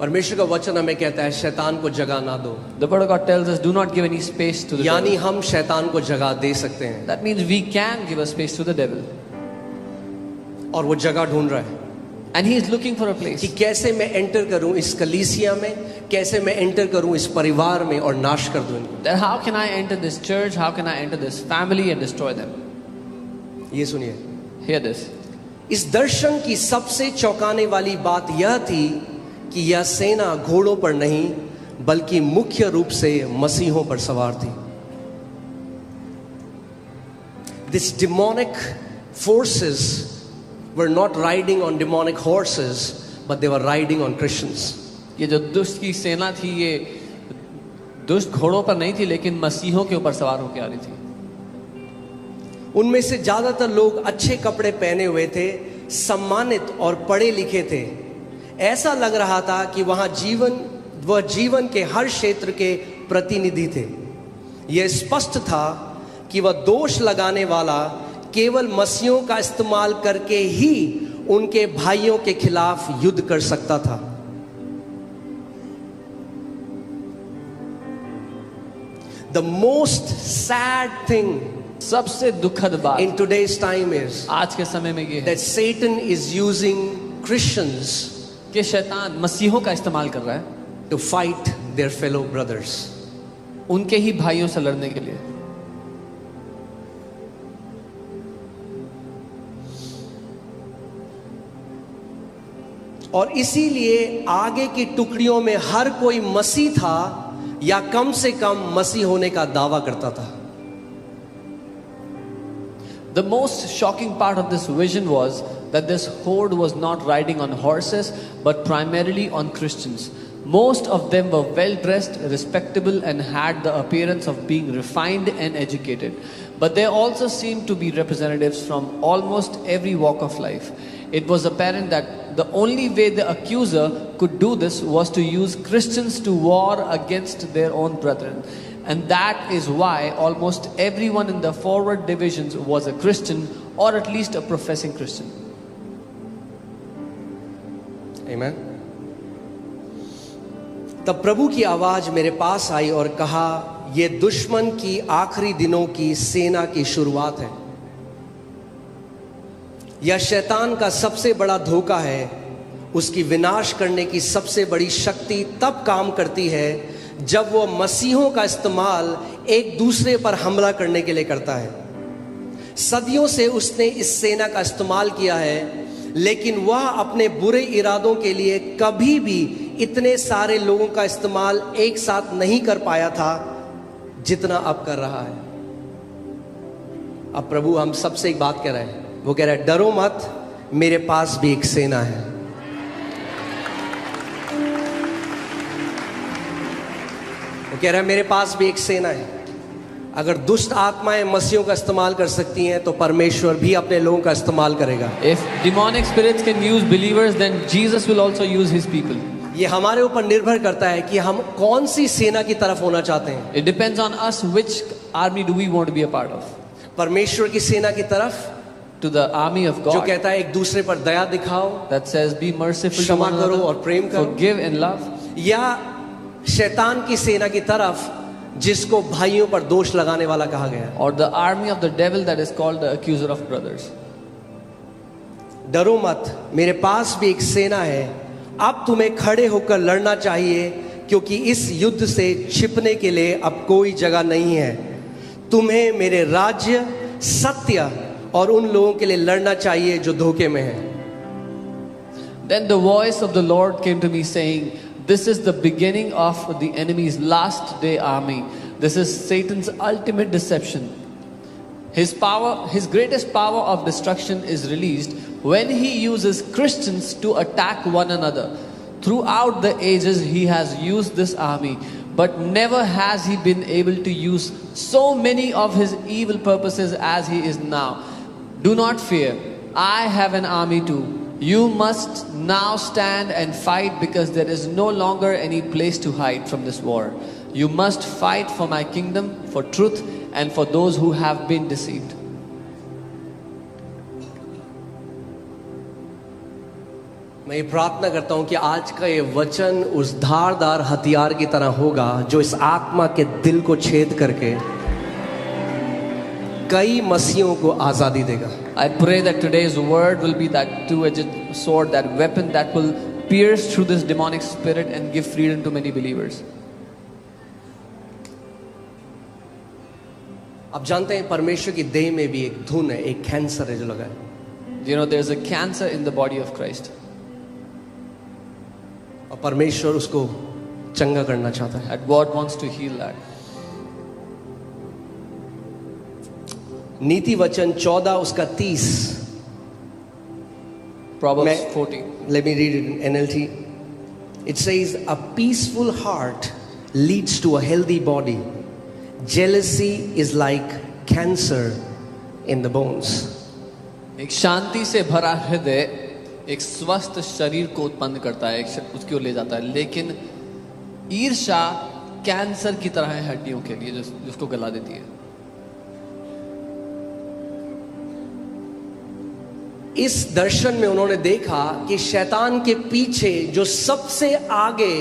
परमेश्वर का वचन हमें कहता है शैतान को जगह ना दो. The word of God tells us, do not give any space to the यानी devil. हम शैतान को जगह दे सकते हैं. That means we can give a space to the devil. और वो जगह ढूंढ रहा है And he is looking for a place. कि कैसे मैं एंटर करूं इस कलीसिया में, कैसे मैं एंटर करूं इस परिवार में और नाश कर दूं इनको. Then how can I enter this church? How can I enter this family and destroy them? ये सुनिए, Hear this. इस दर्शन की सबसे चौंकाने वाली बात यह थी कि यह सेना घोड़ों पर नहीं बल्कि मुख्य रूप से मसीहों पर सवार थी. This demonic forces were not riding on demonic horses, but they were riding on Christians. ये जो दुष्ट की सेना थी, ये दुष्ट घोड़ों पर नहीं थी, लेकिन मसीहों के ऊपर सवार होकर आ रही थी. उनमें से ज्यादातर लोग अच्छे कपड़े पहने हुए थे, सम्मानित और पढ़े लिखे थे. ऐसा लग रहा था कि वह जीवन के हर क्षेत्र के प्रतिनिधि थे. यह स्पष्ट था कि वह दोष लगाने वाला केवल मसीहों का इस्तेमाल करके ही उनके भाइयों के खिलाफ युद्ध कर सकता था. The most sad thing सबसे दुखद बात in today's time is आज के समय में ये है that Satan is using Christians कि शैतान मसीहों का इस्तेमाल कर रहा है to fight their fellow brothers. उनके ही भाइयों से लड़ने के लिए. और इसीलिए आगे की टुकड़ियों में हर कोई मसीह था या कम से कम मसीह होने का दावा करता था. The most shocking part of this vision was that this horde was not riding on horses but primarily on Christians. Most of them were well dressed, respectable, and had the appearance of being refined and educated. But they also seemed to be representatives from almost every walk of life. It was apparent that the only way the accuser could do this was to use Christians to war against their own brethren. And that is why almost everyone in the forward divisions was a Christian or at least a professing Christian. Amen. तब प्रभु की आवाज मेरे पास आई और कहा, ये दुश्मन की आखिरी दिनों की सेना की शुरुआत है. यह शैतान का सबसे बड़ा धोखा है. उसकी विनाश करने की सबसे बड़ी शक्ति तब काम करती है जब वो मसीहों का इस्तेमाल एक दूसरे पर हमला करने के लिए करता है. सदियों से उसने इस सेना का इस्तेमाल किया है, लेकिन वह अपने बुरे इरादों के लिए कभी भी इतने सारे लोगों का इस्तेमाल एक साथ नहीं कर पाया था जितना अब कर रहा है. अब प्रभु हम सबसे एक बात कह रहे हैं. वो कह रहा है, डरो मत, मेरे पास भी एक सेना है. वो कह रहा है, मेरे पास भी एक सेना है. अगर दुष्ट आत्माएं मसीहों का इस्तेमाल कर सकती हैं तो परमेश्वर भी अपने लोगों का इस्तेमाल करेगा. If demonic spirits can use believers, then Jesus will also use his people. ये हमारे ऊपर निर्भर करता है कि हम कौन सी सेना की तरफ होना चाहते हैं. It depends on us which army do we want to be a part of. परमेश्वर की सेना की तरफ, To the army of जो God कहता है एक दूसरे पर दया दिखाओ, that says be merciful to क्षमा one करो another, और प्रेम करो. forgive and love. या शैतान की सेना की तरफ जिसको भाइयों पर दोष लगाने वाला कहा गया है. Or the army of the devil that is called the accuser of brothers. डरो मत, मेरे पास भी एक सेना है. अब तुम्हें खड़े होकर लड़ना चाहिए क्योंकि इस युद्ध से छिपने के लिए अब कोई जगह नहीं है. तुम्हें मेरे राज्य, सत्य और उन लोगों के लिए लड़ना चाहिए जो धोखे में हैं. Then the voice of the Lord came to me saying, this is the beginning of the enemy's last day army. This is Satan's ultimate deception. His greatest power of destruction is released when he uses Christians to attack one another. Throughout the ages he has used this army, but never has he been able to use so many of his evil purposes as he is now. Do not fear, I have an army too. You must now stand and fight because there is no longer any place to hide from this war. You must fight for my kingdom, for truth, and for those who have been deceived. मैं ये प्रार्थना करता हूं कि आज का ये वचन उस धारदार हथियार की तरह होगा जो इस आत्मा के दिल को छेद करके कई मसीहों को आजादी देगा. I pray that today's word will be that two-edged sword, that weapon that will pierce through this demonic spirit and give freedom to many believers. आप जानते हैं परमेश्वर की देह में भी एक धुन है, एक कैंसर है जो लगा है. You know, there's a cancer in the body of Christ. और परमेश्वर उसको चंगा करना चाहता है. And God wants to heal that. नीति वचन 14 उसका 30. Proverbs 40. Let me read it in NLT. It says, a peaceful heart leads to a healthy body. Jealousy is like cancer in the bones. एक शांति से भरा हृदय एक स्वस्थ शरीर को उत्पन्न करता है, उसकी ओर ले जाता है, लेकिन ईर्ष्या कैंसर की तरह है हड्डियों के लिए, जिसको गला देती है. इस दर्शन में उन्होंने देखा कि शैतान के पीछे जो सबसे आगे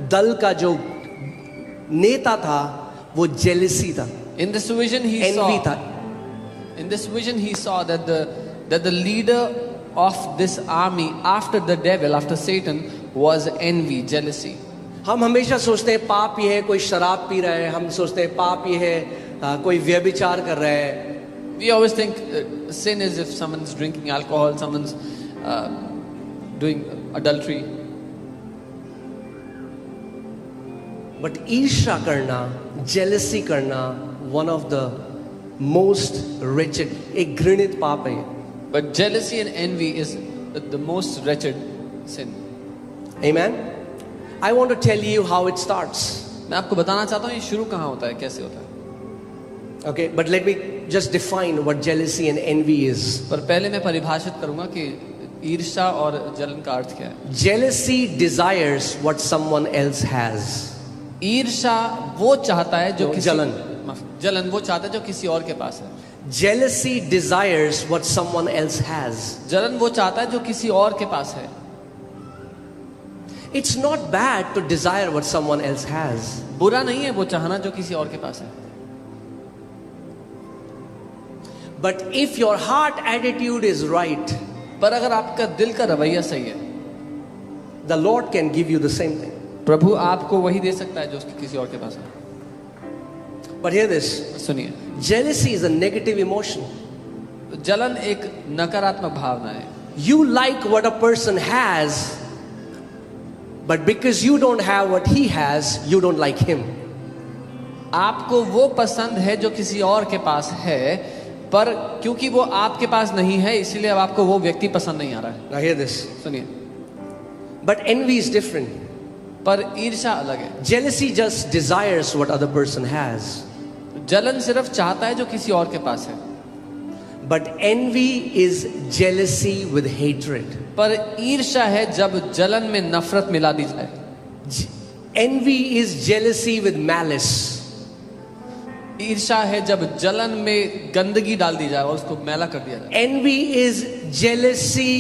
दल का जो नेता था वो जेलसी था. In this vision he Envy saw. था. In this vision he saw that the leader of this army after the devil, after Satan, was envy, jealousy. हम हमेशा सोचते हैं पाप ये है कोई शराब पी रहा है, हम सोचते हैं पाप ये है कोई व्यभिचार कर रहा है. We always think sin is if someone's drinking alcohol, someone's doing adultery. But ईर्ष्या करना, जेलसी करना, one of the most wretched, एक घृणित पाप है. But jealousy and envy is the most wretched sin. Amen. I want to tell you how it starts. मैं आपको बताना चाहता हूँ ये शुरू कहाँ होता है, कैसे होता है. Okay, but let me just define what jealousy and envy is. पर पहले मैं परिभाषित करूंगा कि ईर्ष्या और जलन का अर्थ क्या है. Jealousy desires what someone else has. ईर्ष्या वो चाहता है जो किसी जलन वो चाहता है जो किसी और के पास है. Jealousy desires what someone else has. जलन वो चाहता है जो किसी और के पास है. It's not bad to desire what someone else has. बुरा नहीं है वो चाहना जो किसी और के पास है. But if your heart attitude is right, पर अगर आपका दिल का रवैया सही है, the Lord can give you the same thing. प्रभु आपको वही दे सकता है जो उसके किसी और के पास है. But hear this. सुनिए, Jealousy is a negative emotion. जलन एक नकारात्मक भावना है. You like what a person has, but because you don't have what he has, you don't like him. आपको वो पसंद है जो किसी और के पास है, पर क्योंकि वो आपके पास नहीं है इसलिए अब आपको वो व्यक्ति पसंद नहीं आ रहा है. Now hear this. सुनिए, But envy is different. पर ईर्ष्या अलग है. Jealousy just desires what other person has. जलन सिर्फ चाहता है जो किसी और के पास है. But envy is jealousy with hatred. पर ईर्ष्या है जब जलन में नफरत मिला दी जाए. Envy is jealousy with malice. ईर्ष्या है जब जलन में गंदगी डाल दी जाए और उसको मैला कर दिया जाए. Envy is jealousy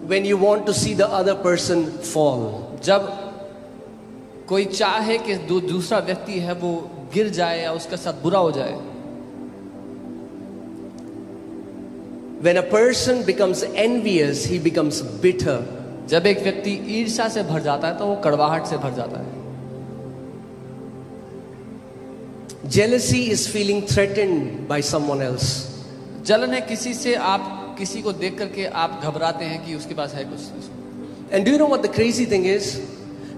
when you want to see the other person fall. जब कोई चाहे कि दूसरा व्यक्ति है वो गिर जाए या उसके साथ बुरा हो जाए. When a person becomes envious, he becomes bitter. जब एक व्यक्ति ईर्ष्या से भर जाता है तो वो कड़वाहट से भर जाता है. Jealousy is feeling threatened by someone else. जलन है किसी से, आप किसी को देख करके आप घबराते हैं कि उसके पास है कुछ. And do you know what the crazy thing is?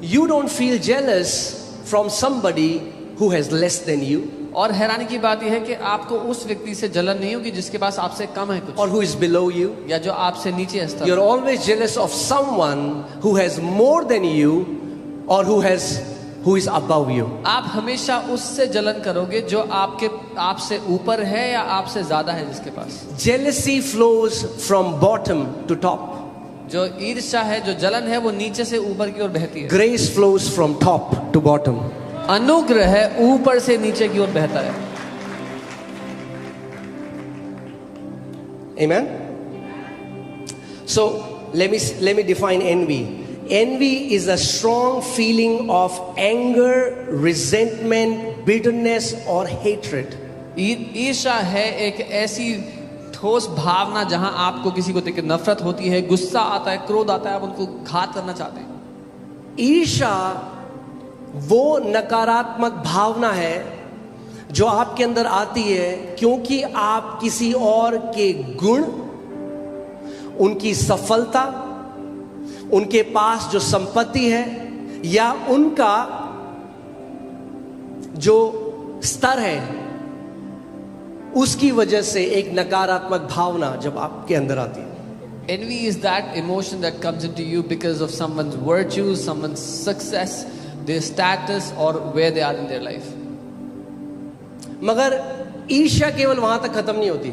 You don't feel jealous from somebody who has less than you. और हैरानी की बात यह है कि आपको उस व्यक्ति से जलन नहीं होगी जिसके पास आपसे कम है कुछ, Or who is below you. या जो आपसे नीचे स्तर. You're always jealous of someone who has more than you or who is above you. आप हमेशा उससे जलन करोगे जो आपसे ऊपर है या आपसे ज्यादा है जिसके पास. Jealousy flows from bottom to top. जो ईर्ष्या है, जो जलन है, वो नीचे से ऊपर की ओर बहती है. Grace flows from top to bottom. अनुग्रह है ऊपर से नीचे की ओर बहता है. Amen. So let me define envy. Envy is a strong feeling of anger, resentment, bitterness or hatred. ईर्ष्या है एक ऐसी ठोस भावना जहां आपको किसी को देखकर नफरत होती है, गुस्सा आता है, क्रोध आता है, आप उनको घात करना चाहते हैं। ईर्ष्या वो नकारात्मक भावना है जो आपके अंदर आती है क्योंकि आप किसी और के गुण, उनकी सफलता, उनके पास जो संपत्ति है या उनका जो स्तर है, उसकी वजह से एक नकारात्मक भावना जब आपके अंदर आती है। Envy is that emotion that comes into you because of someone's virtues, someone's success, their status or where they are in their life. मगर ईर्ष्या केवल वहां तक खत्म नहीं होती।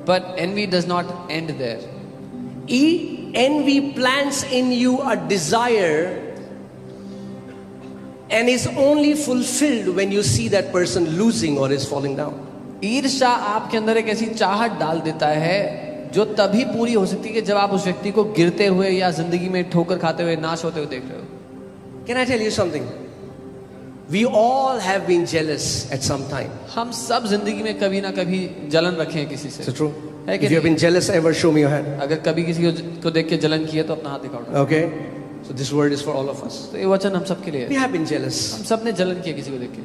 But envy does not end there. Envy plants in you a desire and is only fulfilled when you see that person losing or is falling down. ईर्ष्या आपके अंदर एक ऐसी चाहत डाल देता है जो तभी पूरी हो सकती है कि जब आप उस व्यक्ति को गिरते हुए या जिंदगी में ठोकर खाते हुए, नाश होते हुए देख रहे हो। Can I tell you something? We all have been jealous at some time. हम सब जिंदगी में कभी ना कभी जलन रखे हैं किसी से। Is it true? है कि If you have been jealous, ever show me your hand. अगर कभी किसी को देख के जलन की है तो अपना हाथ दिखाओ। Okay? So this word is for all of us. तो ये वचन हम सबके लिए We है। have been jealous. हम सब ने जलन किया किसी को देख के।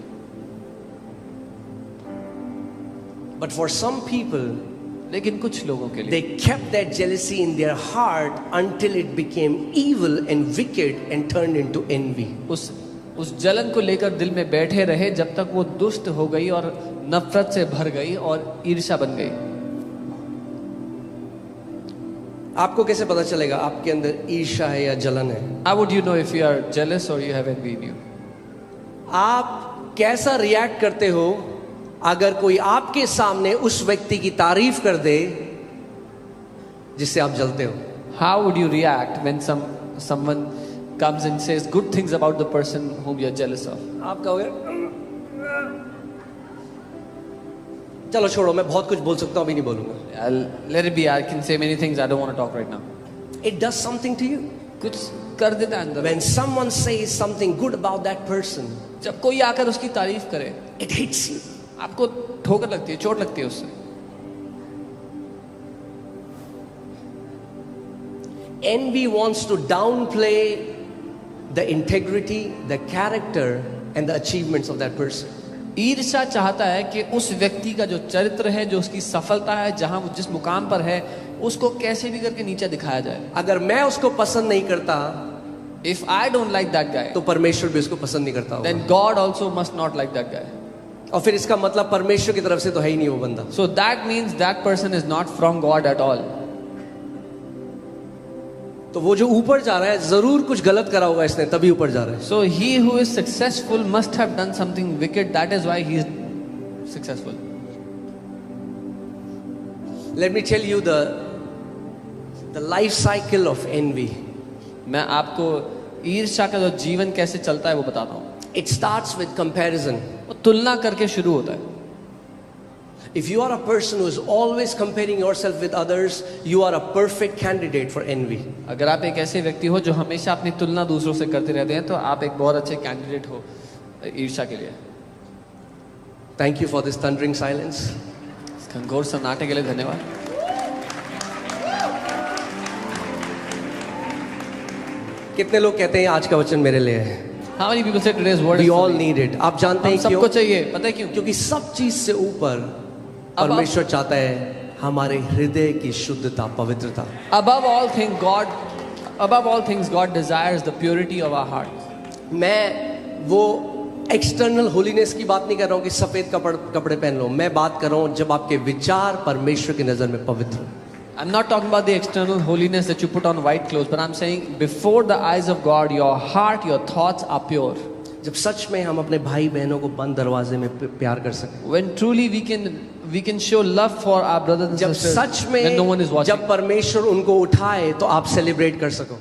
But for some people, लेकिन कुछ लोगों के लिए they kept that jealousy in their heart until it became evil and wicked and turned into envy. उस जलन को लेकर दिल में बैठे रहे जब तक वो दुष्ट हो गई और नफरत से भर गई और ईर्ष्या बन गई। आपको कैसे पता चलेगा आपके अंदर ईर्ष्या है या जलन है? How would you know if you are jealous or you have envy in you? आप कैसा रिएक्ट करते हो अगर कोई आपके सामने उस व्यक्ति की तारीफ कर दे जिससे आप जलते हो? How would you react when someone comes and says good things about the person whom you are jealous of? आप कहोगे चलो छोड़ो, मैं बहुत कुछ बोल सकता हूं, अभी नहीं बोलूंगा। Let it be. I can say many things. I don't want to talk right now. It does something to you. कुछ कर देता है अंदर। When someone says something good about that person, जब कोई आकर उसकी तारीफ करे, it hits you. आपको ठोकर लगती है, चोट लगती है उससे। Envy wants to downplay the integrity, the character and the achievements of that person. ईर्ष्या चाहता है कि उस व्यक्ति का जो चरित्र है, जो उसकी सफलता है, जहां वो जिस मुकाम पर है, उसको कैसे भी करके नीचे दिखाया जाए। अगर मैं उसको पसंद नहीं करता, If I don't like that guy, तो परमेश्वर भी उसको पसंद नहीं करता होगा। then God also must not like that guy. और फिर इसका मतलब परमेश्वर की तरफ से तो है ही नहीं वो बंदा। So that means that person is not from God at all. तो वो जो ऊपर जा रहा है जरूर कुछ गलत करा होगा इसने, तभी ऊपर जा रहा है। So he who is successful must have done something wicked. That is why he is successful. Let me tell you the life cycle of envy. मैं आपको ईर्ष्या का जो जीवन कैसे चलता है वो बताता हूँ। It starts with comparison. वो तुलना करके शुरू होता है। If you are a person who is always comparing yourself with others, you are a perfect candidate for envy. अगर आप एक ऐसे व्यक्ति हो जो हमेशा अपनी तुलना दूसरों से करते रहते हैं, तो आप एक बहुत अच्छे कैंडिडेट हो ईर्ष्या के लिए। Thank you for this thundering silence. इस घनघोर सन्नाटे के लिए धन्यवाद। कितने लोग कहते हैं आज का वचन मेरे लिए है? How many people say today's word We is for all me? need it. आप जानते हम हैं क्यों? सबको चाहिए, पता है क्यों? क्योंकि सब चीज से ऊपर परमेश्वर चाहता है हमारे हृदय की शुद्धता, पवित्रता। Above all things, God desires the purity of our heart. मैं वो एक्सटर्नल होलीनेस की बात नहीं कर रहा हूँ कि सफेद कपड़े पहन लो। मैं बात कर रहा हूँ जब आपके विचार परमेश्वर की नजर में पवित्र हो। I'm not talking about the external holiness that you put on white clothes, but I'm saying before the eyes of God, your heart, your thoughts are pure. जब सच में हम अपने भाई बहनों को बंद दरवाजे में प्यार कर सकें, When truly we can show love for our brothers and जब sisters सच में when no one is watching. जब परमेश्वर उनको उठाए तो आप सेलिब्रेट कर सको।